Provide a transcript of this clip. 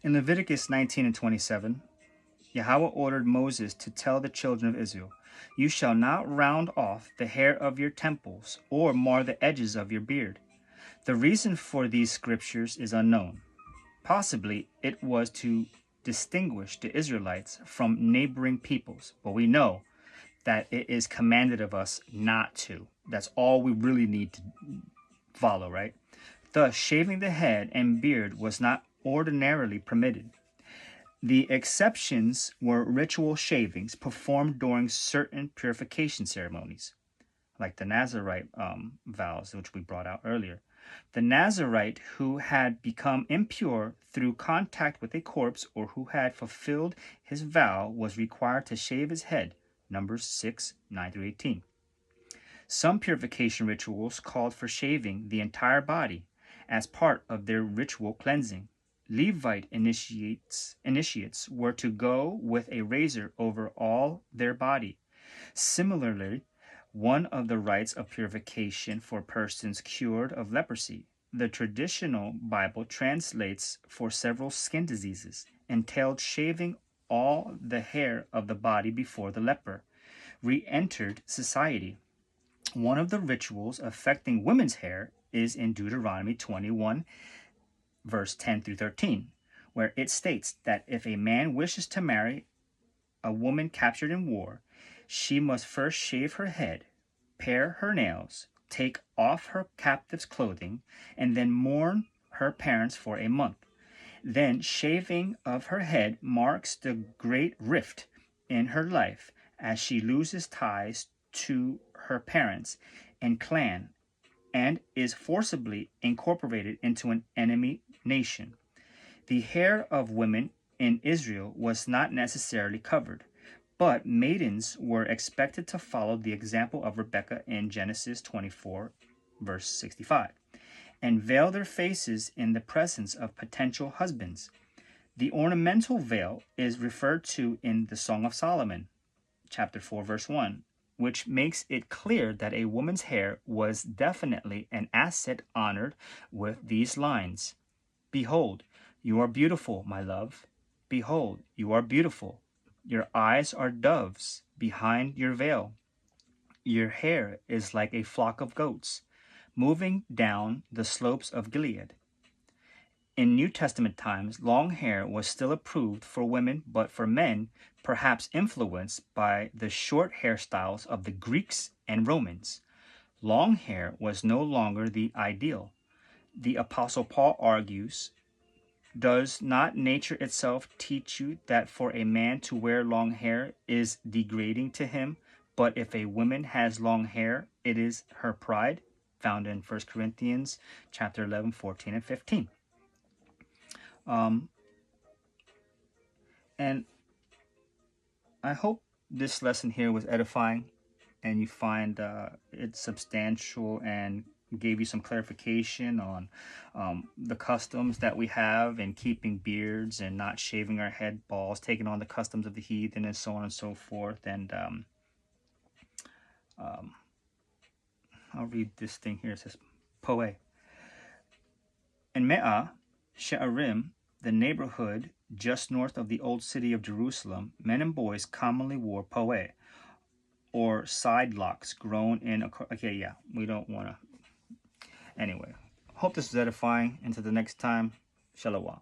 In Leviticus 19 and 27, Yahweh ordered Moses to tell the children of Israel, "You shall not round off the hair of your temples or mar the edges of your beard." The reason for these scriptures is unknown. Possibly it was to distinguish the Israelites from neighboring peoples, but we know that it is commanded of us not to. That's all we really need to follow, right? Thus, shaving the head and beard was not ordinarily permitted. The exceptions were ritual shavings performed during certain purification ceremonies, like the Nazarite vows, which we brought out earlier. The Nazarite who had become impure through contact with a corpse or who had fulfilled his vow was required to shave his head, Numbers 6, 9 through 18. Some purification rituals called for shaving the entire body as part of their ritual cleansing. Levite initiates were to go with a razor over all their body. Similarly, one of the rites of purification for persons cured of leprosy, the traditional Bible translates for several skin diseases, entailed shaving all the hair of the body before the leper re-entered society. One of the rituals affecting women's hair is in Deuteronomy 21, verse 10 through 13, where it states that if a man wishes to marry a woman captured in war, she must first shave her head, pare her nails, take off her captive's clothing, and then mourn her parents for a month. Then shaving of her head marks the great rift in her life as she loses ties to her parents and clan and is forcibly incorporated into an enemy nation. The hair of women in Israel was not necessarily covered, but maidens were expected to follow the example of Rebekah in Genesis 24, verse 65, and veil their faces in the presence of potential husbands. The ornamental veil is referred to in the Song of Solomon, chapter 4, verse 1, which makes it clear that a woman's hair was definitely an asset honored with these lines. "Behold, you are beautiful, my love. Behold, you are beautiful. Your eyes are doves behind your veil. Your hair is like a flock of goats moving down the slopes of Gilead." In New Testament times, long hair was still approved for women, but for men, perhaps influenced by the short hairstyles of the Greeks and Romans. Long hair was no longer the ideal. The Apostle Paul argues, "Does not nature itself teach you that for a man to wear long hair is degrading to him, but if a woman has long hair, it is her pride?" Found in 1 Corinthians chapter 11, 14, and 15. And I hope this lesson here was edifying and you find it substantial and gave you some clarification on the customs that we have in keeping beards and not shaving our head balls, taking on the customs of the heathen and so on and so forth. And I'll read this thing here. It says, Poe. In Me'ah She'arim, the neighborhood just north of the old city of Jerusalem, men and boys commonly wore poe, or side locks grown in a... Okay, yeah, we don't want to... Anyway, hope this is edifying. Until the next time, Shalom.